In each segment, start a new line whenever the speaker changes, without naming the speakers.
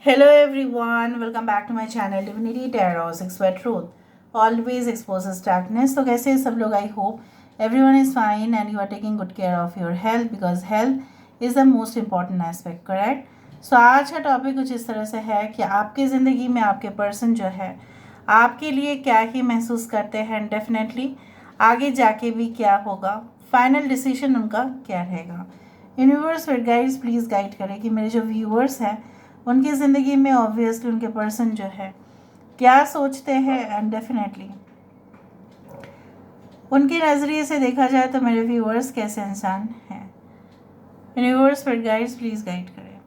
Hello everyone, welcome back to my channel Divinity Tarot 6 Wet Truth. Always exposes darkness. तो कैसे हैं सब लोग? I hope everyone is fine and you are taking good care of your health because health is the most important aspect, correct? So आज का topic कुछ इस तरह से है कि आपकी ज़िंदगी में आपके पर्सन जो है आपके लिए क्या ही महसूस करते हैं, डेफिनेटली आगे जाके भी क्या होगा, फाइनल डिसीजन उनका क्या रहेगा। Universe with guides please guide करें कि मेरे जो व्यूअर्स हैं उनकी ज़िंदगी में ऑब्वियसली उनके पर्सन जो है क्या सोचते हैं, एंड डेफिनेटली उनके नज़रिए से देखा जाए तो मेरे व्यूअर्स कैसे इंसान हैं। Universe with guides please guide करें।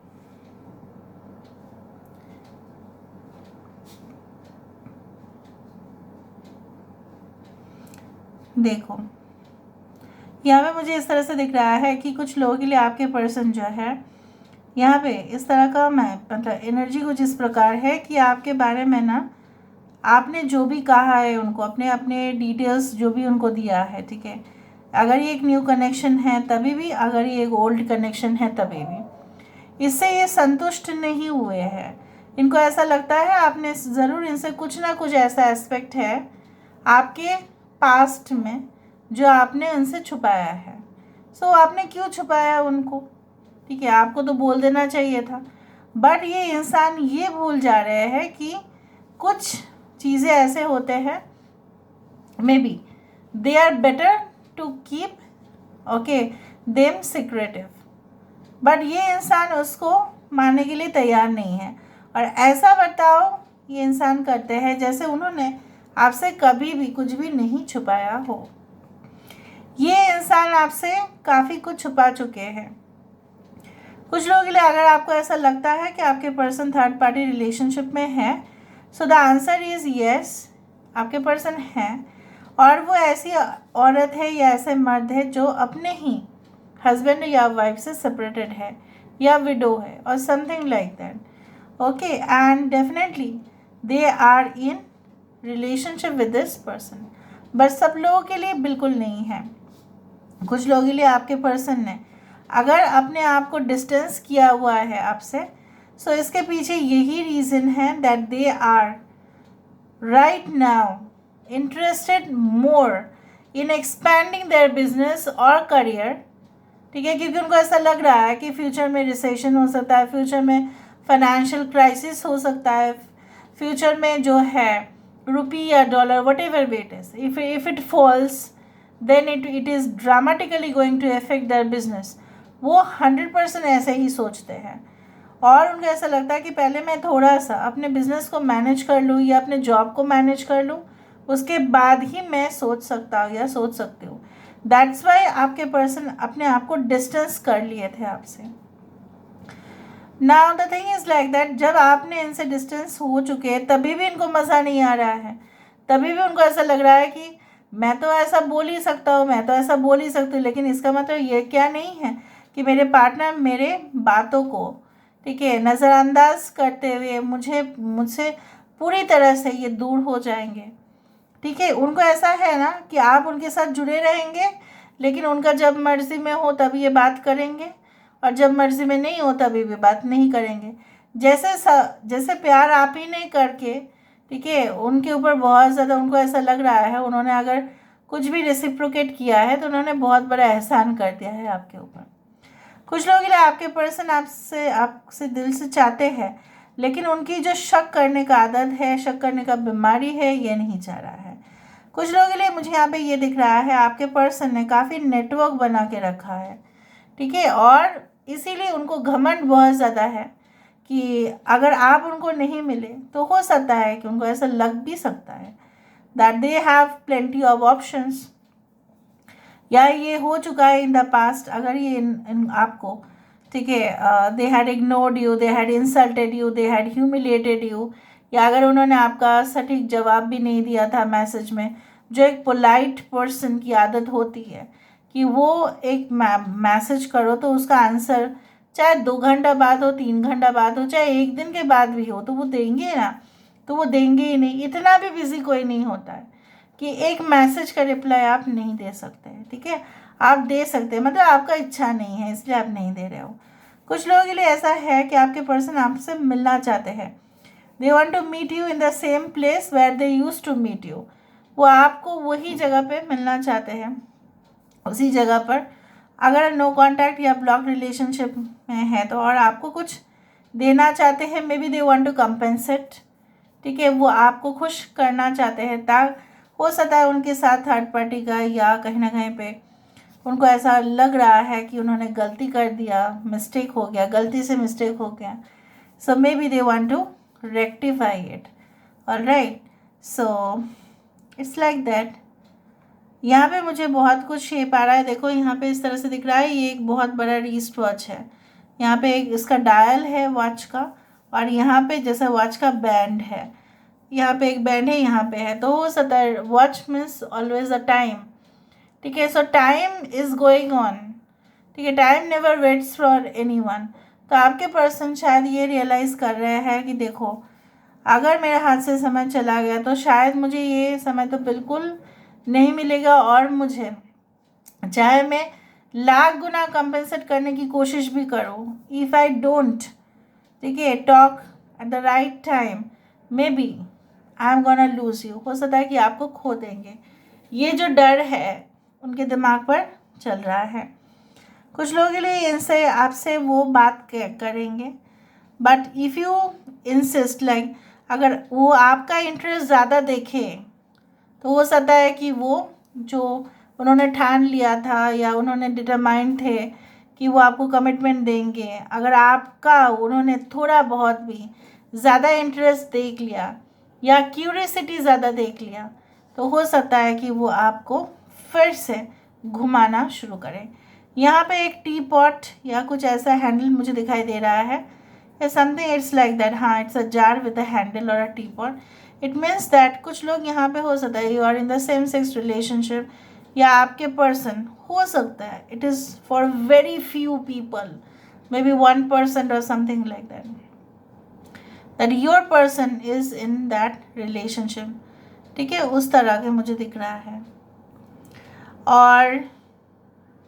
देखो, यहाँ पे मुझे इस तरह से दिख रहा है कि कुछ लोगों के लिए आपके पर्सन जो है यहाँ पे इस तरह का मतलब एनर्जी कुछ इस प्रकार है कि आपके बारे में ना आपने जो भी कहा है उनको, अपने अपने डिटेल्स जो भी उनको दिया है, ठीक है, अगर ये एक न्यू कनेक्शन है तभी भी, अगर ये एक ओल्ड कनेक्शन है तभी भी, इससे ये संतुष्ट नहीं हुए हैं। इनको ऐसा लगता है आपने ज़रूर इनसे कुछ ना कुछ ऐसा एस्पेक्ट है आपके पास्ट में जो आपने उनसे छुपाया है। सो आपने क्यों छुपाया उनको? ठीक है, आपको तो बोल देना चाहिए था, बट ये इंसान ये भूल जा रहे हैं कि कुछ चीज़ें ऐसे होते हैं, maybe they are better to keep okay them secretive, but ये इंसान उसको मानने के लिए तैयार नहीं है। और ऐसा बर्ताव ये इंसान करते हैं जैसे उन्होंने आपसे कभी भी कुछ भी नहीं छुपाया हो। ये इंसान आपसे काफ़ी कुछ छुपा चुके हैं। कुछ लोगों के लिए अगर आपको ऐसा लगता है कि आपके पर्सन थर्ड पार्टी रिलेशनशिप में है, so the answer is yes, आपके पर्सन हैं, और वो ऐसी औरत है या ऐसे मर्द है जो अपने ही हस्बैंड या वाइफ से सेपरेटेड है या विडो है और something like that, okay, and definitely they are in relationship with this person, but सब लोगों के लिए बिल्कुल नहीं है। कुछ लोगों के लिए आपके पर्सन ने अगर अपने आप को डिस्टेंस किया हुआ है आपसे, सो इसके पीछे यही रीज़न है that they are right now interested more in expanding their business और करियर, ठीक है, क्योंकि उनको ऐसा लग रहा है कि फ्यूचर में रिसेशन हो सकता है, फ्यूचर में फाइनेंशियल क्राइसिस हो सकता है, फ्यूचर में जो है रुपी या dollar whatever weight is, if it falls then it is dramatically going to affect their business. वो 100% ऐसे ही सोचते हैं और उनको ऐसा लगता है कि पहले मैं थोड़ा सा अपने बिजनेस को मैनेज कर लूँ या अपने जॉब को मैनेज कर लूँ, उसके बाद ही मैं सोच सकता हूँ या सोच सकती हूँ। दैट्स वाई आपके पर्सन अपने आप को डिस्टेंस कर लिए थे आपसे। Now the thing is like that, जब आपने इनसे डिस्टेंस हो चुके तभी भी इनको मज़ा नहीं आ रहा है, तभी भी उनको ऐसा लग रहा है कि मैं तो ऐसा बोल ही सकता हूँ, मैं तो ऐसा बोल ही सकती हूँ, लेकिन इसका मतलब ये क्या नहीं है कि मेरे पार्टनर मेरे बातों को, ठीक है, नज़रअंदाज करते हुए मुझसे पूरी तरह से ये दूर हो जाएंगे। ठीक है, उनको ऐसा है ना कि आप उनके साथ जुड़े रहेंगे, लेकिन उनका जब मर्ज़ी में हो तभी ये बात करेंगे और जब मर्ज़ी में नहीं हो तभी भी बात नहीं करेंगे। जैसे प्यार आप ही नहीं करके, ठीक है, उनके ऊपर बहुत ज़्यादा उनको ऐसा लग रहा है उन्होंने अगर कुछ भी रेसिप्रोकेट किया है तो उन्होंने बहुत बड़ा एहसान कर दिया है आपके ऊपर। कुछ लोगों के लिए आपके पर्सन आपसे दिल से चाहते हैं, लेकिन उनकी जो शक करने का आदत है, शक करने का बीमारी है, ये नहीं चाह रहा है। कुछ लोगों के लिए मुझे यहाँ पे ये दिख रहा है आपके पर्सन ने काफ़ी नेटवर्क बना के रखा है, ठीक है, और इसीलिए उनको घमंड बहुत ज़्यादा है कि अगर आप उनको नहीं मिले तो हो सकता है कि उनको ऐसा लग भी सकता है that they have plenty of options, या ये हो चुका है इन द पास्ट। अगर ये इन आपको, ठीक है, they had ignored you, they had insulted you, they had humiliated you, या अगर उन्होंने आपका सटीक जवाब भी नहीं दिया था मैसेज में, जो एक पोलाइट पर्सन की आदत होती है कि वो एक मैसेज करो तो उसका आंसर चाहे 2 घंटा बाद हो, 3 घंटा बाद हो, चाहे एक दिन के बाद भी हो, तो वो देंगे ना, तो वो देंगे ही नहीं। इतना भी बिजी कोई नहीं होता है कि एक मैसेज का रिप्लाई आप नहीं दे सकते हैं, ठीक है, आप दे सकते हैं, मतलब आपका इच्छा नहीं है इसलिए आप नहीं दे रहे हो। कुछ लोगों के लिए ऐसा है कि आपके पर्सन आपसे मिलना चाहते हैं। They want to meet you in the same place where they use to meet you. वो आपको वही जगह पे मिलना चाहते हैं, उसी जगह पर। अगर नो कांटेक्ट या ब्लॉक रिलेशनशिप में है तो, और आपको कुछ देना चाहते हैं, maybe they want to compensate, ठीक है, वो आपको खुश करना चाहते हैं। हो सकता है उनके साथ थर्ड पार्टी का, या कहीं ना कहीं पे उनको ऐसा लग रहा है कि उन्होंने गलती कर दिया, मिस्टेक हो गया, गलती से मिस्टेक हो गया। So maybe they want to rectify it. Alright, so it's like that. यहाँ पे मुझे बहुत कुछ शेप आ रहा है। देखो यहाँ पे इस तरह से दिख रहा है, ये एक बहुत बड़ा रिस्ट वॉच है। यहाँ पे एक इसका डायल है वॉच का, और यहाँ पे जैसा वॉच का बैंड है, यहाँ पे एक बैंड है, यहाँ पे है। तो हो सकता है watch means always a time, ठीक है। सो टाइम इज गोइंग ऑन, ठीक है, time never waits for anyone. तो आपके पर्सन शायद ये रियलाइज़ कर रहे हैं कि देखो, अगर मेरे हाथ से समय चला गया तो शायद मुझे ये समय तो बिल्कुल नहीं मिलेगा, और मुझे चाहे मैं लाख गुना कंपेंसेट करने की कोशिश भी करूँ, इफ़ आई डोंट, ठीक है, talk at the right time, maybe I am gonna lose you. हो सकता है कि आपको खो देंगे। ये जो डर है उनके दिमाग पर चल रहा है। कुछ लोगों के लिए इनसे आपसे वो बात करेंगे, but if you insist, like अगर वो आपका इंटरेस्ट ज़्यादा देखे तो हो सकता है कि वो जो उन्होंने ठान लिया था या उन्होंने डिटरमाइंड थे कि वो आपको कमिटमेंट देंगे, अगर आपका उन्होंने थोड़ा बहुत भी ज़्यादा इंटरेस्ट देख लिया या क्यूरियसिटी ज़्यादा देख लिया, तो हो सकता है कि वो आपको फिर से घुमाना शुरू करें। यहाँ पे एक टी पॉट या कुछ ऐसा हैंडल मुझे दिखाई दे रहा है, या समथिंग इट्स लाइक दैट। हाँ, it's a jar with a handle और a teapot. It means that कुछ लोग यहाँ पे हो सकता है you are in the same sex relationship, या आपके पर्सन हो सकता है it is for very few people, maybe 1% और something like that, that your person is in that relationship, ठीक है, उस तरह के मुझे दिख रहा है। और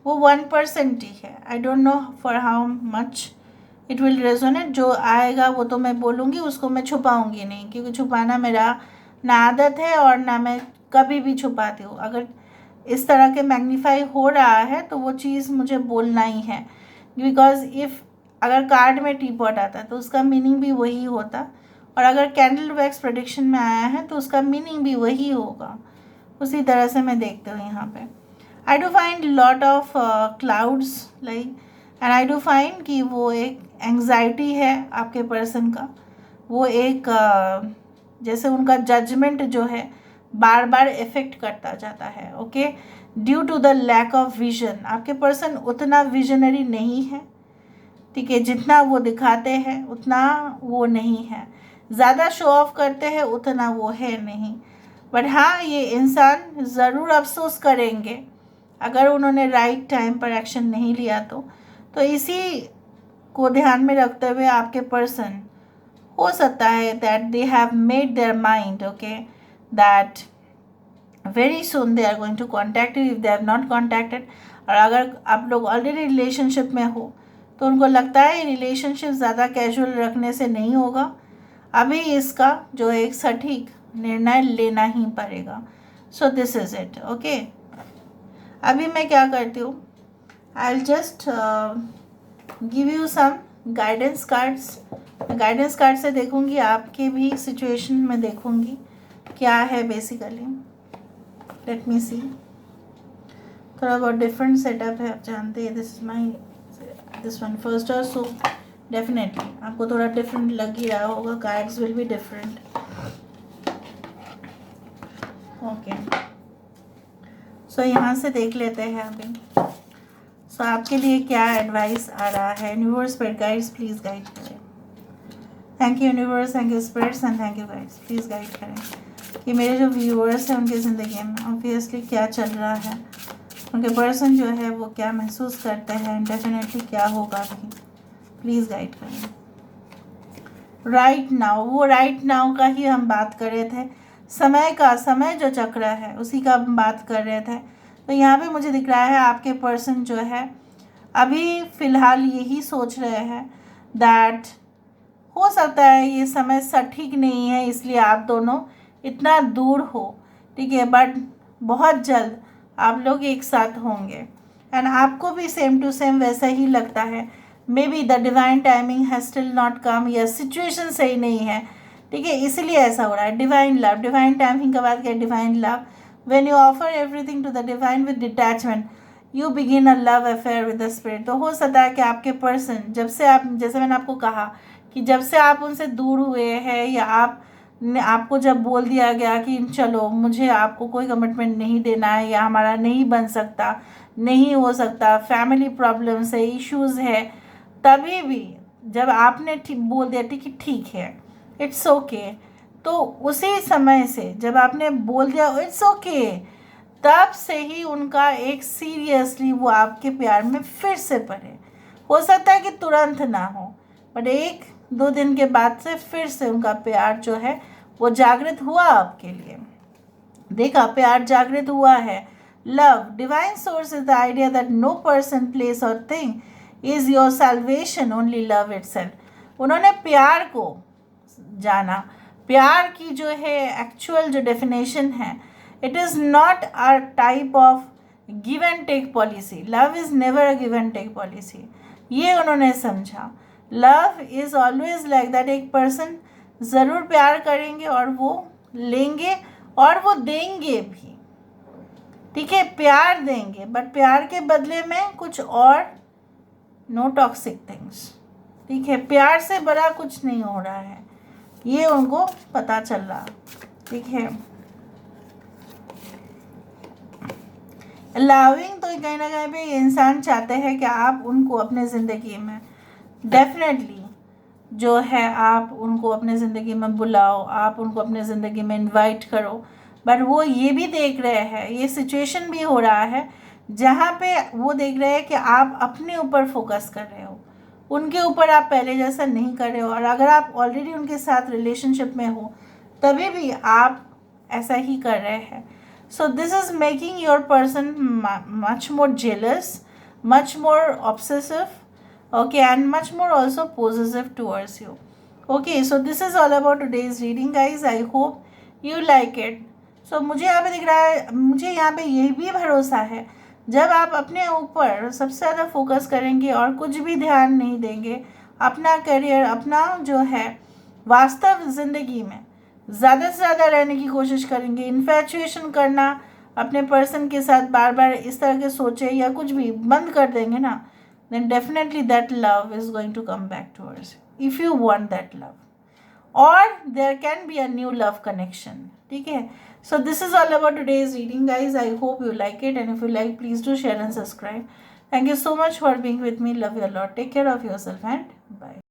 वो 1% ही है। I don't know for how much it will resonate. जो आएगा वो तो मैं बोलूँगी, उसको मैं छुपाऊँगी नहीं, क्योंकि छुपाना मेरा ना आदत है और ना मैं कभी भी छुपाती हूँ। अगर इस तरह के मैग्नीफाई हो रहा है तो वो चीज़ मुझे बोलना ही है, बिकॉज इफ़ अगर कार्ड में टी पॉट आता तो उसका मीनिंग भी वही होता, और अगर कैंडल वैक्स प्रेडिक्शन में आया है तो उसका मीनिंग भी वही होगा। उसी तरह से मैं देखती हूँ यहाँ पे। I do find lot of clouds like, and I do find कि वो एक एंग्जाइटी है आपके पर्सन का। वो एक जैसे उनका जजमेंट जो है बार बार इफ़ेक्ट करता जाता है, okay, due to the lack of vision. आपके पर्सन उतना विजनरी नहीं है, ठीक है, जितना वो दिखाते हैं उतना वो नहीं है। ज़्यादा शो ऑफ करते हैं उतना वो है नहीं। बट हाँ, ये इंसान ज़रूर अफसोस करेंगे अगर उन्होंने राइट टाइम पर एक्शन नहीं लिया तो इसी को ध्यान में रखते हुए आपके पर्सन हो सकता है that they have made their mind, okay, that very soon they are going to contact you if they have not contacted. और अगर आप लोग ऑलरेडी रिलेशनशिप में हो तो उनको लगता है रिलेशनशिप ज़्यादा कैजुअल रखने से नहीं होगा, अभी इसका जो एक सटीक निर्णय लेना ही पड़ेगा। So this is it, okay. अभी मैं क्या करती हूँ, I will just give you some guidance cards. Guidance card से देखूँगी आपके भी सिचुएशन में, देखूँगी क्या है बेसिकली। लेट मी सी, थोड़ा बहुत डिफरेंट सेटअप है, आप जानते हैं। दिस वन फर्स्ट और सो डेफिनेटली आपको थोड़ा डिफरेंट लग ही रहा होगा, cards will be different, okay. So यहाँ से देख लेते हैं अभी। सो आपके लिए क्या एडवाइस आ रहा है, universe spirit guides please guide करें। Thank you universe, thank you spirits and thank you guides, please guide करें कि मेरे जो व्यूअर्स हैं उनकी ज़िंदगी में ऑब्वियसली क्या चल रहा है, उनके पर्सन जो है वो क्या महसूस करते हैं, एंड डेफिनेटली क्या होगा भी, प्लीज़ गाइड करें। राइट नाउ, वो राइट नाउ का ही हम बात कर रहे थे, समय जो चक्र है उसी का हम बात कर रहे थे। तो यहाँ पे मुझे दिख रहा है आपके पर्सन जो है अभी फ़िलहाल यही सोच रहे हैं दैट हो सकता है ये समय सटीक नहीं है, इसलिए आप दोनों इतना दूर हो, ठीक है, बट बहुत जल्द आप लोग एक साथ होंगे। एंड आपको भी सेम टू सेम वैसा ही लगता है। May be the divine timing has still not come, या सिचुएशन सही नहीं है, ठीक है, इसलिए ऐसा हो रहा है। डिवाइन लव, डिवाइन टाइमिंग का बात क्या, divine love, when you offer everything to the divine with detachment you begin a love affair with the spirit. तो हो सकता है कि आपके पर्सन, जब से आप, जैसे मैंने आपको कहा कि जब से आप उनसे दूर हुए हैं, या आपको जब बोल दिया गया कि चलो मुझे आपको कोई कमिटमेंट नहीं देना है, या हमारा नहीं बन सकता, नहीं हो सकता, फैमिली प्रॉब्लम्स है, इश्यूज़ है, तभी भी जब आपने बोल दिया ठीक है, इट्स ओके, तो उसी समय से जब आपने बोल दिया इट्स ओके, तब से ही उनका एक सीरियसली वो आपके प्यार में फिर से पड़े। हो सकता है कि तुरंत ना हो, बट 1-2 दिन के बाद से फिर से उनका प्यार जो है वो जागृत हुआ आपके लिए। देखा, प्यार जागृत हुआ है। Love, divine source is the idea that no person, place और thing is your salvation, only love itself. उन्होंने प्यार को जाना। प्यार की जो है एक्चुअल जो डेफिनेशन है, it is not a type of give and take policy. Love is never a give and take policy, ये उन्होंने समझा। Love is always like that, एक पर्सन ज़रूर प्यार करेंगे और वो लेंगे और वो देंगे भी, ठीक है, प्यार देंगे, बट प्यार के बदले में कुछ और, नो टॉक्सिक थिंग्स, ठीक है, प्यार से बड़ा कुछ नहीं हो रहा है, ये उनको पता चल रहा, ठीक है। लविंग तो कहीं ना कहीं पे इंसान चाहते हैं कि आप उनको अपने ज़िंदगी में डेफिनेटली जो है आप उनको अपने ज़िंदगी में बुलाओ, आप उनको अपने ज़िंदगी में इनवाइट करो, बट वो ये भी देख रहे हैं, ये सिचुएशन भी हो रहा है जहाँ पे वो देख रहे हैं कि आप अपने ऊपर फोकस कर रहे हो, उनके ऊपर आप पहले जैसा नहीं कर रहे हो। और अगर आप ऑलरेडी उनके साथ रिलेशनशिप में हो तभी भी आप ऐसा ही कर रहे हैं। सो this is making your person much more jealous, much more obsessive, okay, and much more also possessive towards you. Okay, so this is all about today's reading guys. I hope you like it. So मुझे यहाँ पे दिख रहा है, मुझे यहाँ पे यही भी भरोसा है, जब आप अपने ऊपर सबसे ज़्यादा फोकस करेंगे और कुछ भी ध्यान नहीं देंगे, अपना करियर, अपना जो है वास्तव ज़िंदगी में ज़्यादा से ज़्यादा रहने की कोशिश करेंगे, इन्फैचुएशन करना अपने पर्सन के साथ बार बार इस तरह के सोचे या कुछ भी बंद कर देंगे ना, then definitely that love is going to come back towards you if you want that love, or there can be a new love connection, ठीक है। So this is all about today's reading guys. I hope you like it, and if you like, please do share and subscribe. Thank you so much for being with me. Love you a lot. Take care of yourself and bye.